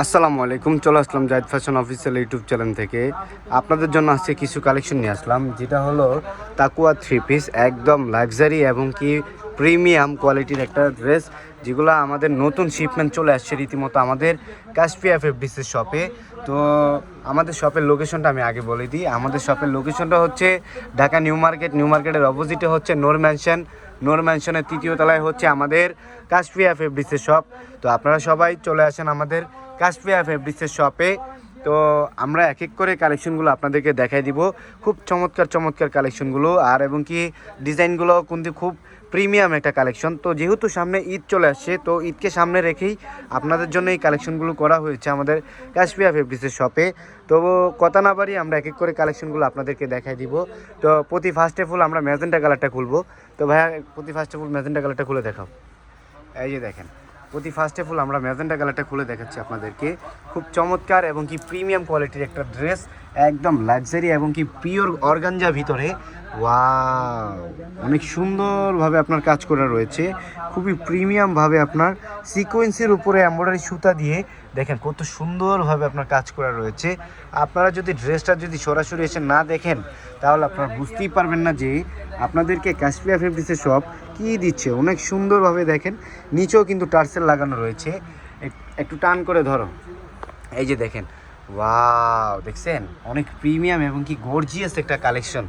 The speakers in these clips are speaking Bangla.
আসসালামু আলাইকুম, চলে আসলাম Zahid fashion official YouTube channel থেকে। আপনাদের জন্য আজকে কিছু কালেকশন নিয়ে আসলাম, যেটা হলো তাকুয়া থ্রি পিস, একদম লাক্সারি এবং কি প্রিমিয়াম কোয়ালিটির একটা ড্রেস, যেগুলো আমাদের নতুন শিপমেন্ট চলে আসছে রীতিমতো আমাদের কাশফিয়া ফেব্রিক্সের শপে। তো আমাদের শপের লোকেশনটা আমি আগে বলে দিই। আমাদের শপের লোকেশনটা হচ্ছে ঢাকা নিউ মার্কেট। নিউ মার্কেটের অপোজিটে হচ্ছে নূর ম্যানশন। নূর ম্যানশনের তৃতীয় তলায় হচ্ছে আমাদের কাশফিয়া ফেব্রিক্সের শপ। তো আপনারা সবাই চলে আসেন আমাদের কাশফিয়া ফেব্রিক্সের শপে। তো আমরা এক এক করে কালেকশনগুলো আপনাদেরকে দেখাই দিব, খুব চমৎকার চমৎকার কালেকশনগুলো, আর এবং কি ডিজাইনগুলো কিন্তু খুব প্রিমিয়াম একটা কালেকশন। তো যেহেতু সামনে ঈদ চলে আসছে, তো ঈদকে সামনে রেখেই আপনাদের জন্য এই কালেকশনগুলো করা হয়েছে আমাদের কাশফিয়া ফেব্রিক্সের শপে। তো কথা না বাড়ি আমরা এক এক করে কালেকশনগুলো আপনাদেরকে দেখাই দিব। তো প্রতি ফার্স্টে ফুল আমরা ম্যাজেন্টা কালারটা খুলবো। তো ভাইয়া প্রতি ফার্স্টে ফুল ম্যাজেন্টা কালারটা খুলে দেখাও। এই যে দেখেন, প্রতি ফার্স্টে ফুল আমরা ম্যাজেন্টা কালারটা খুলে দেখাচ্ছি আপনাদেরকে। খুব চমৎকার এবং কি প্রিমিয়াম কোয়ালিটির একটা ড্রেস, একদম লাক্সারি এবং কি পিওর অর্গানজা ভিতরে। ওয়াও, অনেক সুন্দরভাবে আপনার কাজ করা রয়েছে, খুবই প্রিমিয়ামভাবে আপনার সিকোয়েন্সের উপরে এমব্রয়ডারি সুতা দিয়ে দেখেন কত সুন্দরভাবে আপনার কাজ করা রয়েছে। আপনারা যদি ড্রেসটা যদি সরাসরি এসে না দেখেন, তাহলে আপনারা বুঝতেই পারবেন না যে আপনাদেরকে কাশফিয়া ফেব্রিক্সের শপ কী দিচ্ছে। অনেক সুন্দরভাবে দেখেন, নিচেও কিন্তু টার্সেল লাগানো রয়েছে। একটু টান করে ধরো, এই যে দেখেন, ওয়াও, দেখছেন অনেক প্রিমিয়াম এবং কি গর্জিয়াস একটা কালেকশন।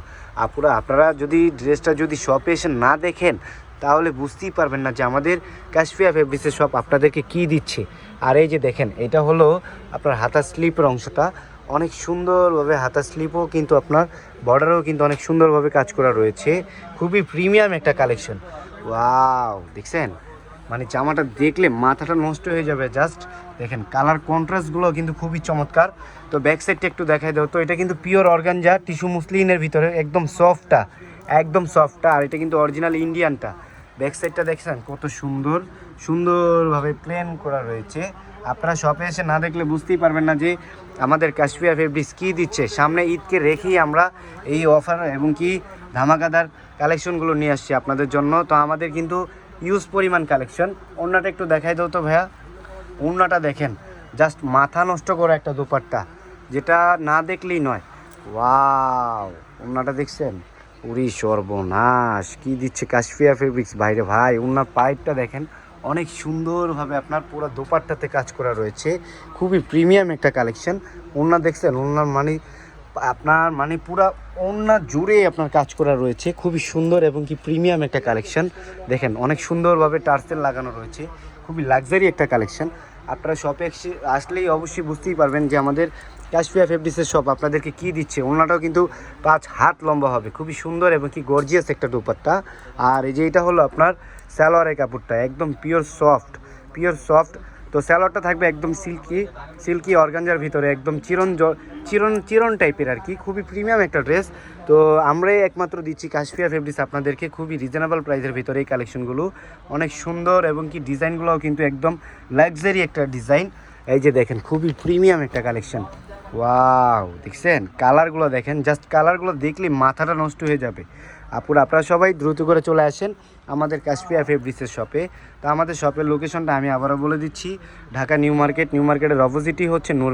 আপনারা যদি ড্রেসটা যদি শপে এসে না দেখেন, তাহলে বুঝতেই পারবেন না যে আমাদের কাশফিয়া ফেব্রিক্সের শপ আপনাদেরকে কী দিচ্ছে। আর এই যে দেখেন, এটা হলো আপনার হাতার স্লিপের অংশটা, অনেক সুন্দরভাবে হাতার স্লিপও কিন্তু আপনার বর্ডারেও কিন্তু অনেক সুন্দরভাবে কাজ করা রয়েছে। খুবই প্রিমিয়াম একটা কালেকশন। ওয়াও, দেখছেন মানে জামাটা দেখলে মাথাটা নষ্ট হয়ে যাবে। জাস্ট দেখেন, কালার কন্ট্রাস্টগুলো কিন্তু খুবই চমৎকার। তো ব্যাক সাইডটা একটু দেখাই দাও। তো এটা কিন্তু পিওর অর্গানজা টিস্যু মুসলিনের ভিতরে, একদম সফটটা, একদম সফটটা। আর এটা কিন্তু অরিজিনাল ইন্ডিয়ানটা। ব্যাক সাইডটা দেখছেন কত সুন্দর সুন্দরভাবে প্লেন করা রয়েছে। আপনারা শপে এসে না দেখলে বুঝতেই পারবেন না যে আমাদের কাশফিয়া ফেব্রিক্স কী দিচ্ছে। সামনে ঈদকে রেখেই আমরা এই অফার এবং কি ধামাকাদার কালেকশনগুলো নিয়ে আসছি আপনাদের জন্য। তো আমাদের কিন্তু ইউজ পরিমাণ কালেকশন। ওড়নাটা একটু দেখাই দাও তো ভাইয়া। ওড়নাটা দেখেন, জাস্ট মাথা নষ্ট করা একটা দোপাট্টা, যেটা না দেখলেই নয়। ওয়াও, ওড়নাটা দেখছেন, উরি সর্বনাশ, কি দিচ্ছে কাশফিয়া ফেব্রিক্স বাইরে ভাই। ওড়নার পাইপটা দেখেন, অনেক সুন্দরভাবে আপনার পুরো দোপাট্টাতে কাজ করা রয়েছে। খুবই প্রিমিয়াম একটা কালেকশন। ওড়না দেখছেন, ওড়নার মানে পুরা ওড়না জুড়ে আপনার কাজ করা রয়েছে। খুবই সুন্দর এবং কি প্রিমিয়াম একটা কালেকশন। দেখেন অনেক সুন্দরভাবে টার্সেল লাগানো রয়েছে, খুবই লাক্সারি একটা কালেকশন। আপনারা শপে আসলেই অবশ্যই বুঝতেই পারবেন যে আমাদের কাশফিয়া ফেব্রিক্সের শপ আপনাদেরকে কী দিচ্ছে। ওড়নাটাও কিন্তু 5 হাত লম্বা হবে, খুবই সুন্দর এবং কি গর্জিয়াস একটা দোপাট্টা। আর এই যে এটা হলো আপনার সালোয়ারের কাপড়টা, একদম পিওর সফট। তো সালোয়ারটা থাকবে একদম সিল্কি অর্গানজার ভিতরে, একদম চিরন টাইপের আর কি। খুবই প্রিমিয়াম একটা ড্রেস। তো আমরাই একমাত্র দিচ্ছি কাশফিয়া ফেব্রিক্স আপনাদেরকে খুবই রিজনেবল প্রাইসের ভিতরে এই কালেকশনগুলো। অনেক সুন্দর এবং কি ডিজাইনগুলোও কিন্তু একদম লাক্সারি একটা ডিজাইন। এই যে দেখেন, খুবই প্রিমিয়াম একটা কালেকশন। ওয়াও, দেখছেন কালারগুলো দেখেন, জাস্ট কালারগুলো দেখলে মাথাটা নষ্ট হয়ে যাবে। আপনারা সবাই দ্রুত করে চলে আসেন আমাদের কাশফিয়া ফেব্রিক্সের শপে। তো আমাদের শপের লোকেশনটা আমি আবারও বলে দিচ্ছি, ঢাকা নিউ মার্কেটের অপোজিটই হচ্ছে নূর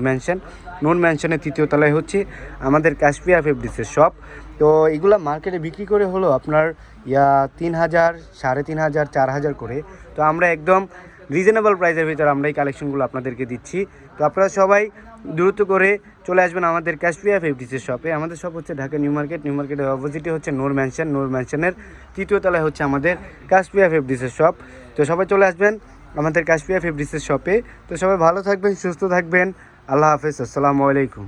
ম্যানশনের তৃতীয় তলায় হচ্ছে আমাদের কাশফিয়া ফেব্রিক্সের শপ। তো এগুলো মার্কেটে বিক্রি করে হলো আপনার 3,000, 3,500, 4,000 করে। তো আমরা একদম রিজনেবল প্রাইসের ভিতরে আমরা এই কালেকশনগুলো আপনাদেরকে দিচ্ছি। তো আপনারা সবাই দ্রুত করে চলে আসবেন আমাদের কাশফিয়া ফেব্রিক্সের শপে। আমাদের শপ হচ্ছে ঢাকা নিউ মার্কেটের অপোজিটে হচ্ছে নূর ম্যানশনের তৃতীয় তলায় হচ্ছে আমাদের কাশফিয়া ফেব্রিক্সের শপ। তো সবাই চলে আসবেন আমাদের কাশফিয়া ফেব্রিক্সের শপে। তো সবাই ভালো থাকবেন, সুস্থ থাকবেন। আল্লাহ হাফেজ, আসসালামু আলাইকুম।